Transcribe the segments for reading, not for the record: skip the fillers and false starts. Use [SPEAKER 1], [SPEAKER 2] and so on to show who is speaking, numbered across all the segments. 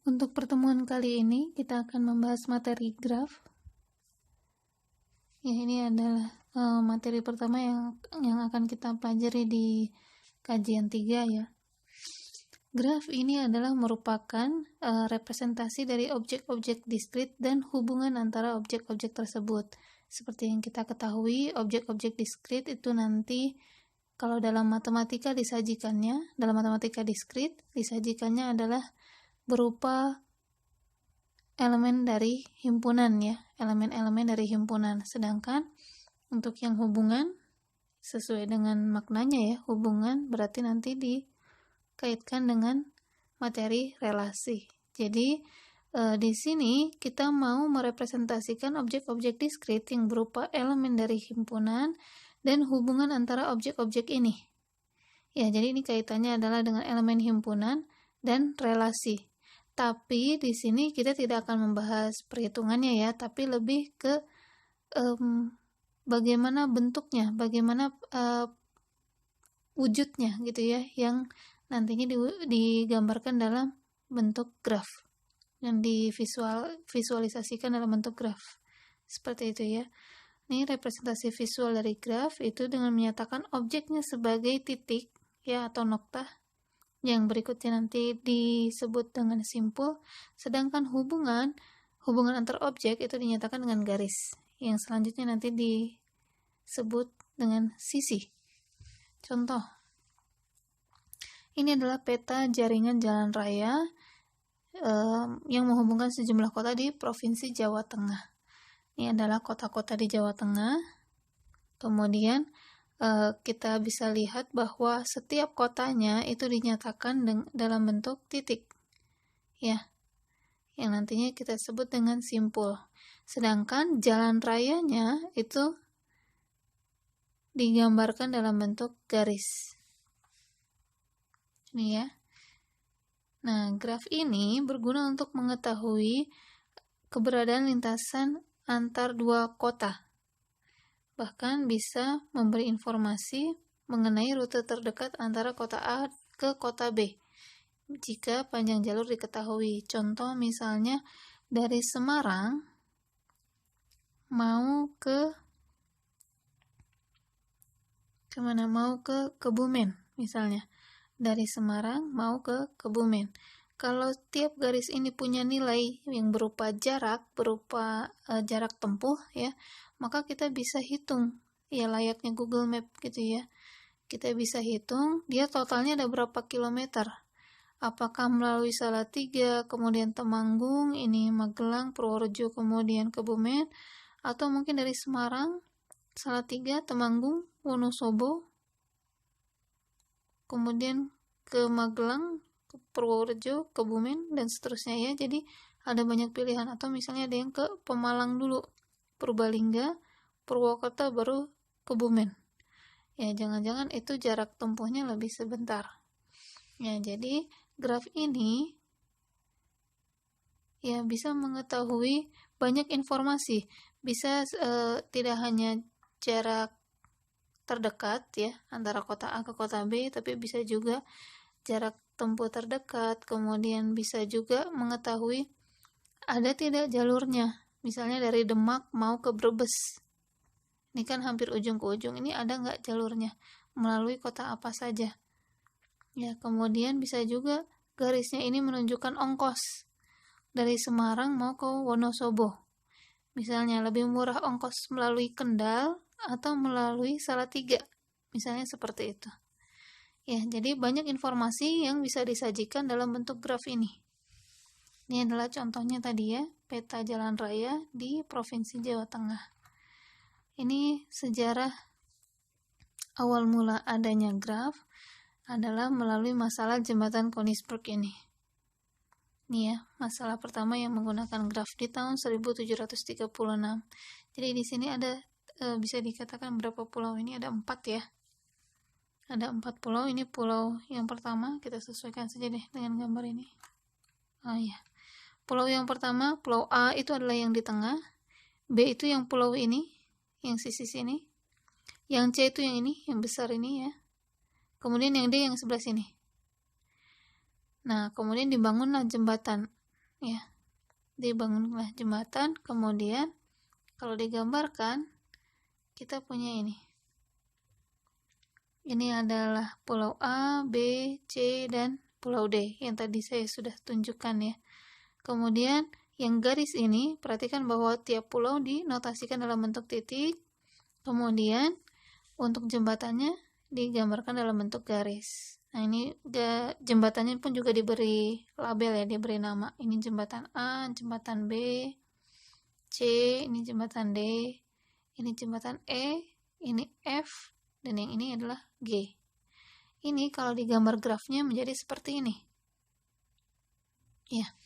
[SPEAKER 1] Untuk pertemuan kali ini kita akan membahas materi graf. Ya, ini adalah materi pertama yang akan kita pelajari di kajian 3 ya. Graf ini adalah merupakan representasi dari objek-objek diskrit dan hubungan antara objek-objek tersebut. Seperti yang kita ketahui, objek-objek diskrit itu nanti kalau dalam matematika diskrit disajikannya adalah berupa elemen dari himpunan ya, elemen-elemen dari himpunan. Sedangkan untuk yang hubungan sesuai dengan maknanya ya, hubungan berarti nanti dikaitkan dengan materi relasi. Jadi di sini kita mau merepresentasikan objek-objek diskrit yang berupa elemen dari himpunan dan hubungan antara objek-objek ini. Ya, jadi ini kaitannya adalah dengan elemen himpunan dan relasi. Tapi di sini kita tidak akan membahas perhitungannya ya, tapi lebih ke bagaimana bentuknya, bagaimana wujudnya gitu ya, yang nantinya digambarkan dalam bentuk graf, yang divisualisasikan dalam bentuk graf. Seperti itu ya. Ini representasi visual dari graf itu dengan menyatakan objeknya sebagai titik ya atau noktah. Yang berikutnya nanti disebut dengan simpul, sedangkan hubungan antar objek itu dinyatakan dengan garis. Yang selanjutnya nanti disebut dengan sisi. Contoh, ini adalah peta jaringan jalan raya yang menghubungkan sejumlah kota di Provinsi Jawa Tengah. Ini adalah kota-kota di Jawa Tengah. Kemudian kita bisa lihat bahwa setiap kotanya itu dinyatakan dalam bentuk titik ya, yang nantinya kita sebut dengan simpul. Sedangkan jalan rayanya itu digambarkan dalam bentuk garis ini ya. Nah, graf ini berguna untuk mengetahui keberadaan lintasan antar dua kota. Bahkan bisa memberi informasi mengenai rute terdekat antara kota A ke kota B jika panjang jalur diketahui. Contoh misalnya dari Semarang mau ke Kebumen misalnya. Dari Semarang mau ke Kebumen. Kalau tiap garis ini punya nilai yang berupa jarak tempuh ya, maka kita bisa hitung ya, layaknya Google Map gitu ya. Kita bisa hitung dia totalnya ada berapa kilometer. Apakah melalui Salatiga, kemudian Temanggung, ini Magelang, Purworejo, kemudian Kebumen, atau mungkin dari Semarang, Salatiga, Temanggung, Wonosobo, kemudian ke Magelang, ke Purworejo, Kebumen, dan seterusnya ya. Jadi ada banyak pilihan. Atau misalnya ada yang ke Pemalang dulu, Purbalingga, Purwokerto, baru Kebumen. Ya, jangan-jangan itu jarak tempuhnya lebih sebentar. Ya, jadi graf ini ya bisa mengetahui banyak informasi. Bisa tidak hanya jarak terdekat ya antara kota A ke kota B, tapi bisa juga jarak tempuh terdekat. Kemudian bisa juga mengetahui ada tidak jalurnya. Misalnya dari Demak mau ke Brebes. Ini kan hampir ujung ke ujung. Ini ada nggak jalurnya? Melalui kota apa saja? Ya, kemudian bisa juga garisnya ini menunjukkan ongkos. Dari Semarang mau ke Wonosobo. Misalnya lebih murah ongkos melalui Kendal atau melalui Salatiga. Misalnya seperti itu. Ya, jadi banyak informasi yang bisa disajikan dalam bentuk graf ini. Ini adalah contohnya tadi ya, peta jalan raya di Provinsi Jawa Tengah. Ini sejarah awal mula adanya graf adalah melalui masalah jembatan Koningsberg ini. Ini ya, masalah pertama yang menggunakan graf di tahun 1736. Jadi di sini ada bisa dikatakan berapa pulau ini? Ada 4 ya. Ada 4 pulau. Ini pulau yang pertama, kita sesuaikan saja deh dengan gambar ini. Oh ya. Pulau yang pertama, pulau A itu adalah yang di tengah. B itu yang pulau ini, yang sisi sini. Yang C itu yang ini, yang besar ini ya. Kemudian yang D yang sebelah sini. Nah, kemudian dibangunlah jembatan. ya. Dibangunlah jembatan, kemudian kalau digambarkan kita punya ini. Ini adalah pulau A, B, C, dan pulau D yang tadi saya sudah tunjukkan ya. Kemudian yang garis ini, perhatikan bahwa tiap pulau dinotasikan dalam bentuk titik. Kemudian untuk jembatannya digambarkan dalam bentuk garis. Nah, ini jembatannya pun juga diberi label ya, diberi nama. Ini jembatan A, jembatan B, C, ini jembatan D, ini jembatan E, ini F, dan yang ini adalah G. Ini kalau digambar grafnya menjadi seperti ini. Ya.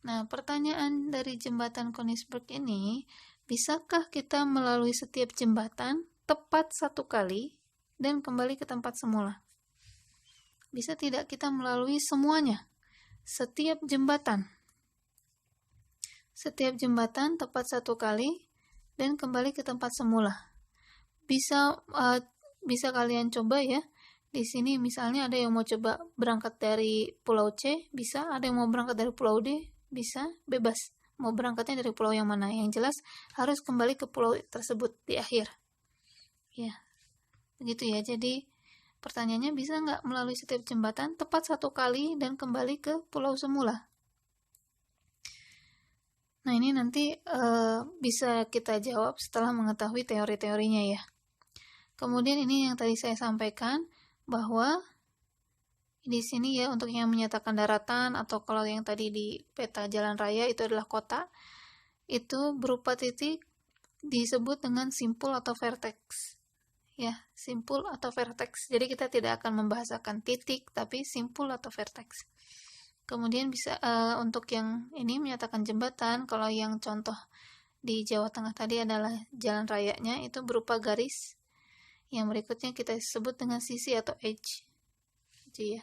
[SPEAKER 1] Nah, pertanyaan dari jembatan Konigsberg ini, bisakah kita melalui setiap jembatan tepat satu kali dan kembali ke tempat semula? Bisa tidak kita melalui semuanya? Setiap jembatan tepat satu kali dan kembali ke tempat semula. Bisa kalian coba ya. Di sini misalnya ada yang mau coba berangkat dari pulau C, bisa. Ada yang mau berangkat dari pulau D, bisa. Bebas mau berangkatnya dari pulau yang mana. Yang jelas harus kembali ke pulau tersebut di akhir. Ya, begitu ya. Jadi pertanyaannya, bisa nggak melalui setiap jembatan tepat satu kali dan kembali ke pulau semula? Nah, ini nanti bisa kita jawab setelah mengetahui teori-teorinya ya. Kemudian ini yang tadi saya sampaikan, bahwa di sini ya untuk yang menyatakan daratan, atau kalau yang tadi di peta jalan raya itu adalah kota, itu berupa titik disebut dengan simpul atau vertex. Ya, simpul atau vertex. Jadi kita tidak akan membahasakan titik, tapi simpul atau vertex. Kemudian bisa untuk yang ini menyatakan jembatan, kalau yang contoh di Jawa Tengah tadi adalah jalan rayanya, itu berupa garis. Yang berikutnya kita sebut dengan sisi atau edge. Gitu ya.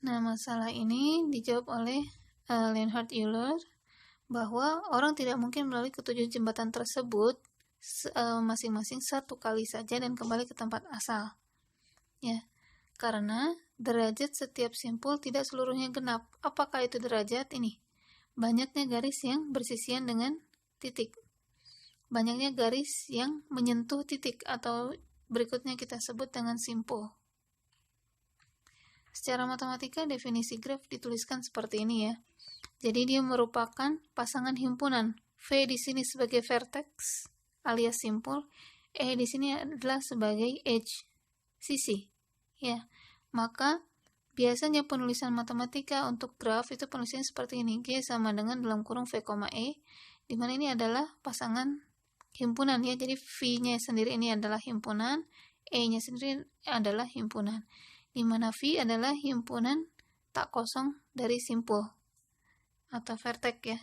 [SPEAKER 1] Nah, masalah ini dijawab oleh Leonhard Euler, bahwa orang tidak mungkin melalui ketujuh jembatan tersebut masing-masing satu kali saja dan kembali ke tempat asal. Ya. Karena derajat setiap simpul tidak seluruhnya genap. Apakah itu derajat? Ini. Banyaknya garis yang bersisian dengan titik. Banyaknya garis yang menyentuh titik, atau berikutnya kita sebut dengan simpul. Secara matematika, definisi graf dituliskan seperti ini ya. Jadi dia merupakan pasangan himpunan. V di sini sebagai vertex alias simpul, E di sini adalah sebagai edge, sisi. Ya, maka biasanya penulisan matematika untuk graf itu penulisannya seperti ini. G sama dengan dalam kurung V, E, di mana ini adalah pasangan himpunan ya. Jadi V-nya sendiri ini adalah himpunan, E-nya sendiri adalah himpunan. Di mana V adalah himpunan tak kosong dari simpul atau vertex ya.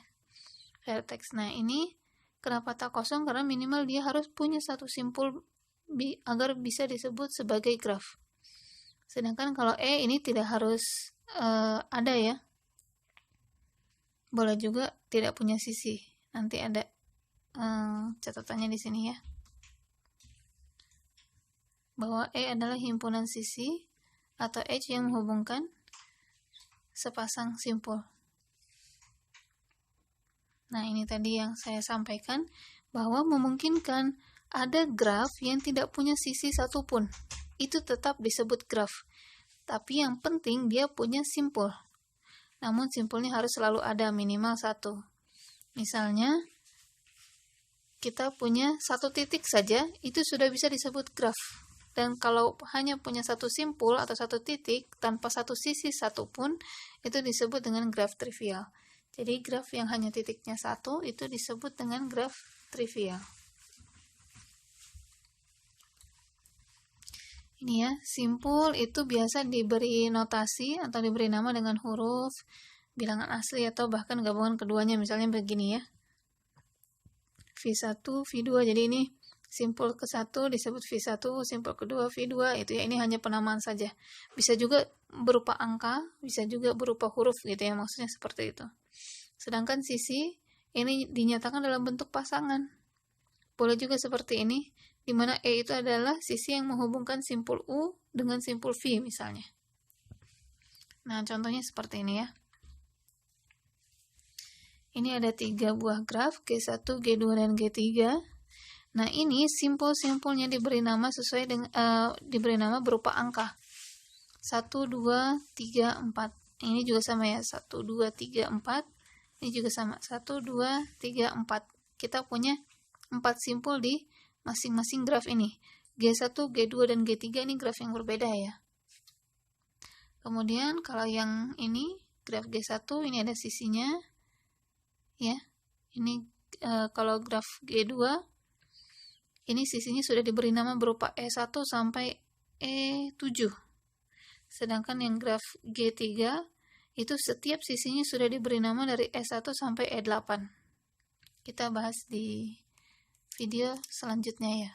[SPEAKER 1] Vertex. Nah, ini kenapa tak kosong? Karena minimal dia harus punya satu simpul agar bisa disebut sebagai graf. Sedangkan kalau E ini tidak harus ada ya. Boleh juga tidak punya sisi. Nanti ada catatannya di sini ya. Bahwa E adalah himpunan sisi atau edge yang menghubungkan sepasang simpul. Nah, ini tadi yang saya sampaikan, bahwa memungkinkan ada graf yang tidak punya sisi satupun. Itu tetap disebut graf. Tapi yang penting dia punya simpul. Namun simpulnya harus selalu ada, minimal satu. Misalnya, kita punya satu titik saja, itu sudah bisa disebut graf. Dan kalau hanya punya satu simpul atau satu titik, tanpa satu sisi satupun, itu disebut dengan graf trivial. Jadi graf yang hanya titiknya satu, itu disebut dengan graf trivial. Ini ya, simpul itu biasa diberi notasi atau diberi nama dengan huruf, bilangan asli, atau bahkan gabungan keduanya. Misalnya begini ya, V1, V2. Jadi ini simpul ke-1 disebut V1, simpul kedua V2. Itu ya, ini hanya penamaan saja. Bisa juga berupa angka, bisa juga berupa huruf gitu ya, maksudnya seperti itu. Sedangkan sisi ini dinyatakan dalam bentuk pasangan. Boleh juga seperti ini, di mana E itu adalah sisi yang menghubungkan simpul U dengan simpul V misalnya. Nah, contohnya seperti ini ya. Ini ada 3 buah graf, G1, G2, dan G3. Nah, ini simpul-simpulnya diberi nama sesuai dengan diberi nama berupa angka. 1, 2, 3, 4. Ini juga sama ya, 1, 2, 3, 4. Ini juga sama, 1, 2, 3, 4. Kita punya 4 simpul di masing-masing graf ini. G1, G2, dan G3 ini graf yang berbeda ya. Kemudian kalau yang ini, graf G1, ini ada sisinya. Ya, ini kalau graf G2, ini sisinya sudah diberi nama berupa E1 sampai E7. Sedangkan yang graf G3 itu setiap sisinya sudah diberi nama dari E1 sampai E8. Kita bahas di video selanjutnya ya.